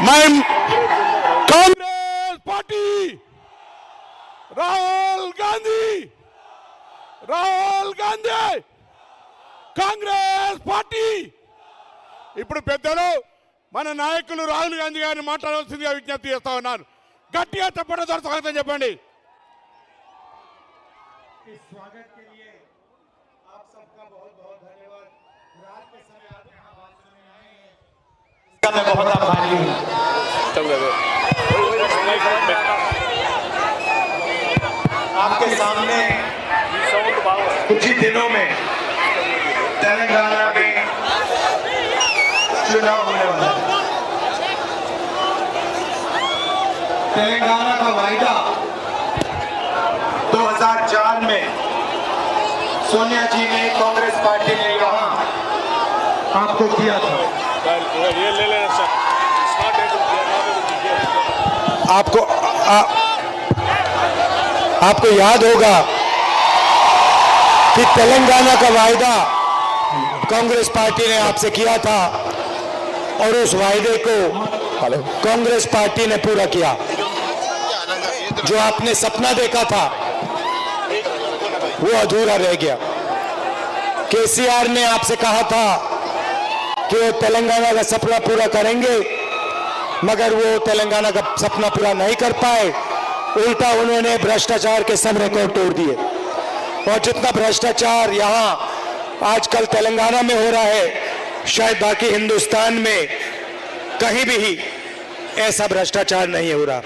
मैं Congress party Rahul Gandhi Congress party ఇప్పుడు పెద్దలు మన నాయకులు రాహుల్ గాంధీ గారిని మాట్లాడవలసిందిగా విజ్ఞప్తి చేస్తా ఉన్నాను. గట్టిగా తప్పకుండా స్వాగతం చెప్పండి. इस स्वागत के लिए आप सबका बहुत बहुत धन्यवाद. रात के समय आप यहाँ बात सुनने आए हैं, इसका मैं बहुत आभारी हूँ. आपके सामने कुछ ही दिनों में तेलंगाना में चुनाव होने वाला है. तेलंगाना का वायदा 2004 में सोनिया जी ने, कांग्रेस पार्टी ने यहाँ आपको किया था. आपको याद होगा कि तेलंगाना का वायदा कांग्रेस पार्टी ने आपसे किया था और उस वायदे को कांग्रेस पार्टी ने पूरा किया. जो आपने सपना देखा था वो अधूरा रह गया. केसीआर ने आपसे कहा था कि वो तेलंगाना का सपना पूरा करेंगे, मगर वो तेलंगाना का सपना पूरा नहीं कर पाए. उल्टा उन्होंने भ्रष्टाचार के सब रिकॉर्ड तोड़ दिए. और जितना भ्रष्टाचार यहाँ आजकल तेलंगाना में हो रहा है, शायद बाकी हिंदुस्तान में कहीं भी ऐसा भ्रष्टाचार नहीं हो रहा.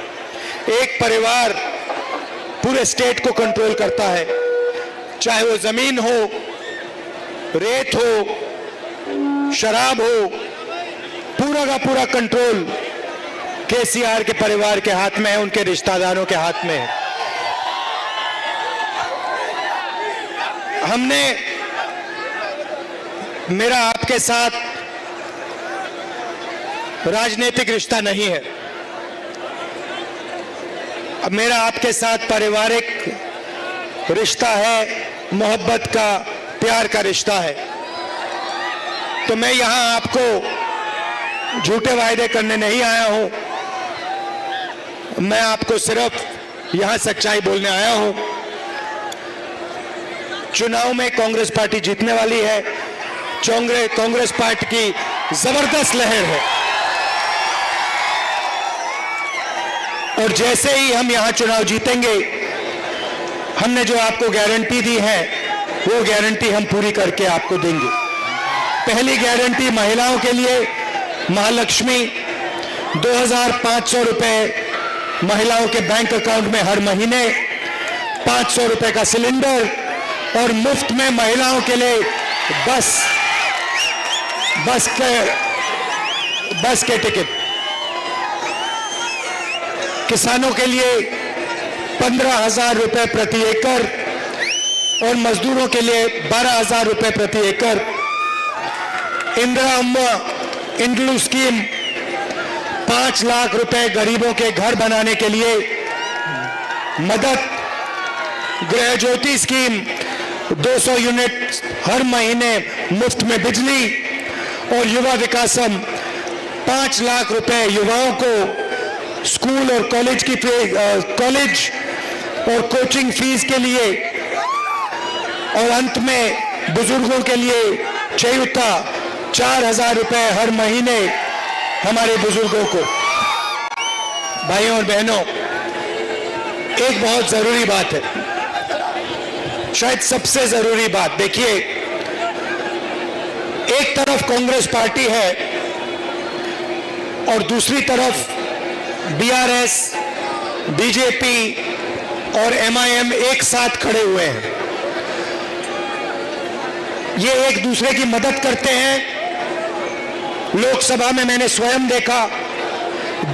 एक परिवार पूरे स्टेट को कंट्रोल करता है, चाहे वो जमीन हो, रेत हो, शराब हो, पूरा का पूरा कंट्रोल केसीआर के परिवार के हाथ में है, उनके रिश्तेदारों के हाथ में है. मेरा आपके साथ राजनीतिक रिश्ता नहीं है. अब मेरा आपके साथ पारिवारिक रिश्ता है, मोहब्बत का, प्यार का रिश्ता है. तो मैं यहां आपको झूठे वायदे करने नहीं आया हूं. मैं आपको सिर्फ यहां सच्चाई बोलने आया हूं. चुनाव में कांग्रेस पार्टी जीतने वाली है. कांग्रेस पार्टी की जबरदस्त लहर है. और जैसे ही हम यहां चुनाव जीतेंगे, हमने जो आपको गारंटी दी है वो गारंटी हम पूरी करके आपको देंगे. पहली गारंटी महिलाओं के लिए महालक्ष्मी 2500 रुपए महिलाओं के बैंक अकाउंट में हर महीने, 500 रुपए का सिलेंडर और मुफ्त में महिलाओं के लिए बस के टिकट. किसानों के लिए 15,000 रुपए प्रति एकड़ और मजदूरों के लिए 12,000 रुपए प्रति एकड़. इंदिरा अम्मा इंड्लू स्कीम 5 लाख रुपए गरीबों के घर बनाने के लिए मदद. गृह ज्योति स्कीम 200 यूनिट हर महीने मुफ्त में बिजली. और युवा विकासम 5 लाख रुपए युवाओं को स्कूल और कॉलेज और कोचिंग फीस के लिए. और अंत में बुजुर्गों के लिए चयौता 4,000 रुपए हर महीने हमारे बुजुर्गों को. भाइयों और बहनों, एक बहुत जरूरी बात है, शायद सबसे जरूरी बात. देखिए, एक तरफ कांग्रेस पार्टी है और दूसरी तरफ बीआरएस, बीजेपी और एमआईएम एक साथ खड़े हुए हैं. ये एक दूसरे की मदद करते हैं. लोकसभा में मैंने स्वयं देखा,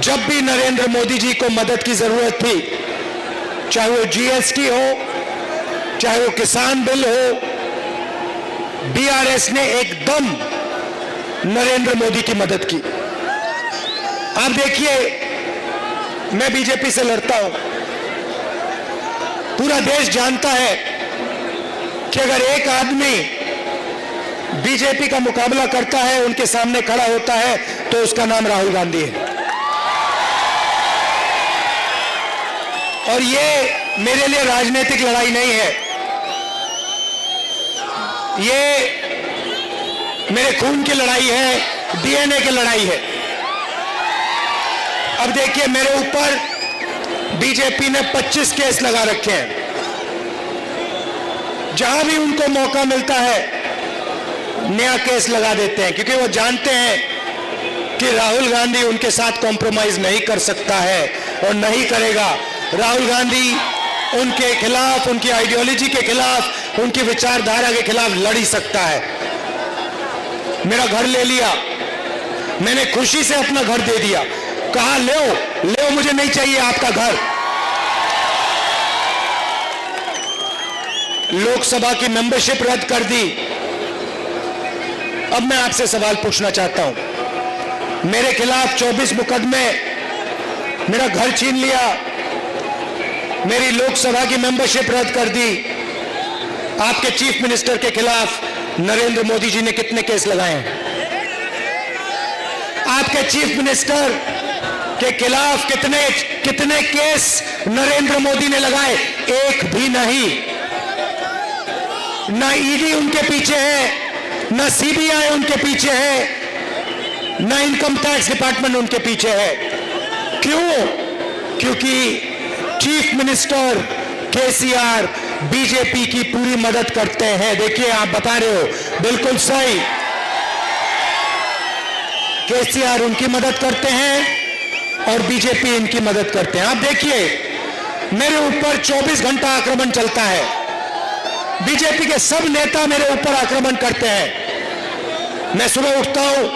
जब भी नरेंद्र मोदी जी को मदद की जरूरत थी, चाहे वो जीएसटी हो, चाहे वो किसान बिल हो, बीआरएस ने एकदम नरेंद्र मोदी की मदद की. आप देखिए, मैं बीजेपी से लड़ता हूं. पूरा देश जानता है कि अगर एक आदमी बीजेपी का मुकाबला करता है, उनके सामने खड़ा होता है, तो उसका नाम राहुल गांधी है. और ये मेरे लिए राजनीतिक लड़ाई नहीं है, ये मेरे खून की लड़ाई है, डीएनए की लड़ाई है। अब देखिए, मेरे ऊपर बीजेपी ने 25 केस लगा रखे हैं। जहां भी उनको मौका मिलता है नया केस लगा देते हैं, क्योंकि वो जानते हैं कि राहुल गांधी उनके साथ कॉम्प्रोमाइज नहीं कर सकता है और नहीं करेगा। राहुल गांधी उनके खिलाफ, उनकी आइडियोलॉजी के खिलाफ, उनकी विचारधारा के खिलाफ लड़ ही सकता है। मेरा घर ले लिया, मैंने खुशी से अपना घर दे दिया, कहा ले मुझे नहीं चाहिए आपका घर। लोकसभा की मेंबरशिप रद्द कर दी। अब मैं आपसे सवाल पूछना चाहता हूं, मेरे खिलाफ 24 मुकदमे, मेरा घर छीन लिया, मेरी लोकसभा की मेंबरशिप रद्द कर दी। आपके चीफ मिनिस्टर के खिलाफ नरेंद्र मोदी जी ने कितने केस लगाए हैं? आपके चीफ मिनिस्टर के खिलाफ कितने केस नरेंद्र मोदी ने लगाए? एक भी नहीं। ना ईडी उनके पीछे है, ना सीबीआई उनके पीछे है, ना इनकम टैक्स डिपार्टमेंट उनके पीछे है। क्यों? क्योंकि चीफ मिनिस्टर केसीआर बीजेपी की पूरी मदद करते हैं। देखिए, आप बता रहे हो, बिल्कुल सही, केसीआर उनकी मदद करते हैं और बीजेपी इनकी मदद करते हैं। आप देखिए, मेरे ऊपर 24 घंटा आक्रमण चलता है, बीजेपी के सब नेता मेरे ऊपर आक्रमण करते हैं। मैं सुबह उठता हूं,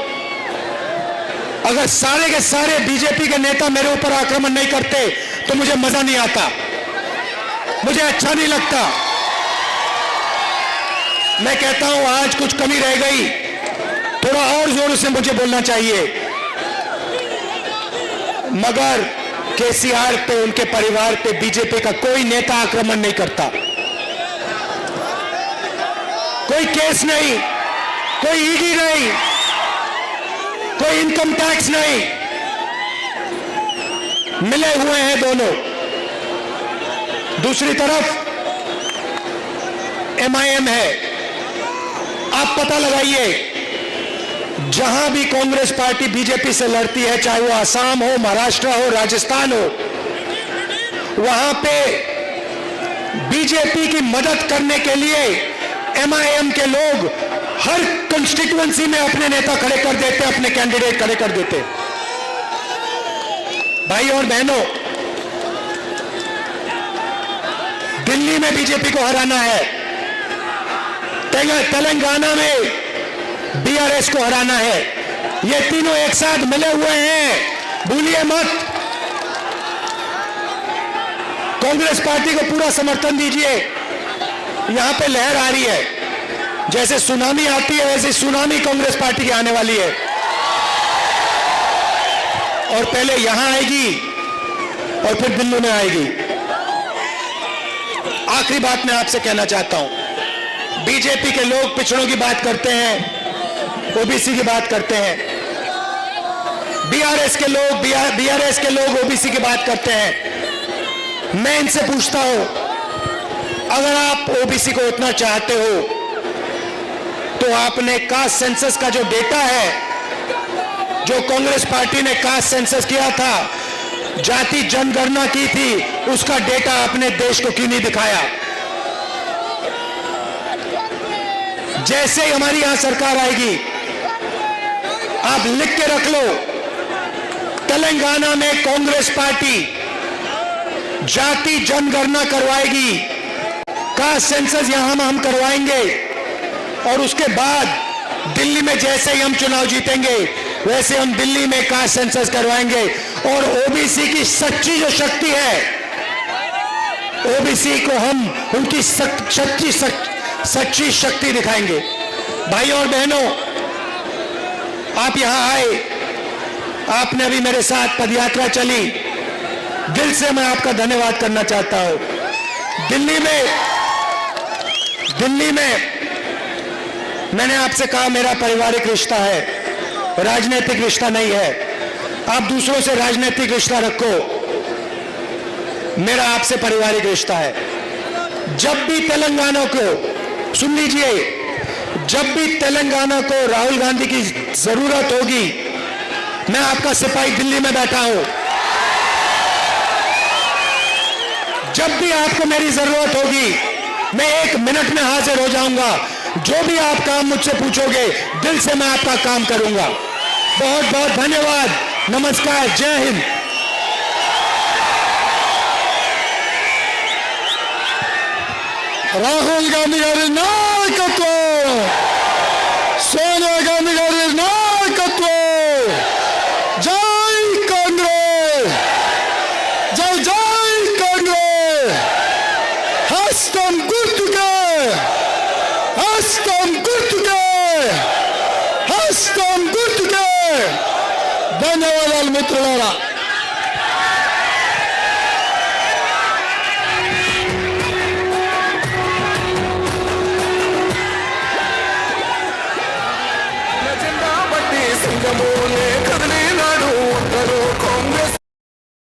अगर सारे के सारे बीजेपी के नेता मेरे ऊपर आक्रमण नहीं करते तो मुझे मजा नहीं आता, मुझे अच्छा नहीं लगता। मैं कहता हूं आज कुछ कमी रह गई, थोड़ा और जोर से मुझे बोलना चाहिए। मगर केसीआर पे, उनके परिवार पे बीजेपी का कोई नेता आक्रमण नहीं करता, कोई केस नहीं, कोई ईडी नहीं, कोई इनकम टैक्स नहीं, मिले हुए हैं दोनों। दूसरी तरफ एमआईएम है। आप पता लगाइए, जहां भी कांग्रेस पार्टी बीजेपी से लड़ती है, चाहे वो असम हो, महाराष्ट्र हो, राजस्थान हो, वहां पे बीजेपी की मदद करने के लिए एमआईएम के लोग हर कंस्टिट्यूएंसी में अपने नेता खड़े कर देते, अपने कैंडिडेट खड़े कर देते। भाई और बहनों, दिल्ली में बीजेपी को हराना है, तेलंगाना में बीआरएस को हराना है। ये तीनों एक साथ मिले हुए हैं, भूलिए मत। कांग्रेस पार्टी को पूरा समर्थन दीजिए। यहां पे लहर आ रही है, जैसे सुनामी आती है वैसे सुनामी कांग्रेस पार्टी की आने वाली है, और पहले यहां आएगी और फिर दिल्ली में आएगी। आखिरी बात मैं आपसे कहना चाहता हूं, बीजेपी के लोग पिछड़ों की बात करते हैं, ओबीसी की बात करते हैं, बीआरएस के लोग ओबीसी की बात करते हैं। मैं इनसे पूछता हूं, अगर आप ओबीसी को इतना चाहते हो तो आपने कास्ट सेंसस का जो डेटा है, जो कांग्रेस पार्टी ने कास्ट सेंसस किया था, जाति जनगणना की थी, उसका डेटा अपने देश को क्यों नहीं दिखाया? जैसे ही हमारी यहां सरकार आएगी, आप लिख के रख लो, तेलंगाना में कांग्रेस पार्टी जाति जनगणना करवाएगी, कास्ट सेंसस यहां हम करवाएंगे, और उसके बाद दिल्ली में जैसे ही हम चुनाव जीतेंगे वैसे हम दिल्ली में कास्ट सेंसस करवाएंगे, और ओबीसी की सच्ची जो शक्ति है, ओबीसी को हम उनकी सच्ची शक्ति दिखाएंगे। भाई और बहनों, आप यहां आए, आपने अभी मेरे साथ पदयात्रा चली, दिल से मैं आपका धन्यवाद करना चाहता हूं। दिल्ली में मैंने आपसे कहा मेरा पारिवारिक रिश्ता है, राजनीतिक रिश्ता नहीं है। आप दूसरों से राजनीतिक रिश्ता रखो, मेरा आपसे पारिवारिक रिश्ता है। जब भी तेलंगाना को, सुन लीजिए, जब भी तेलंगाना को राहुल गांधी की जरूरत होगी, मैं आपका सिपाही दिल्ली में बैठा हूं। जब भी आपको मेरी जरूरत होगी, मैं 1 मिनट में हाजिर हो जाऊंगा। जो भी आप काम मुझसे पूछोगे, दिल से मैं आपका काम करूंगा। बहुत बहुत धन्यवाद। नमस्कार। जय हिंद। రాహుల్ గాంధీ గారి నాయకత్వం, సోనియా గాంధీ గారి నాయకత్వం, జై కాంగ్రెస్, జై జై కాంగ్రెస్, హస్తం గుర్తుకే, హస్తం గుర్తుకే, హస్తం గుర్తుకే. ధన్యవాదాలు మిత్రులారా.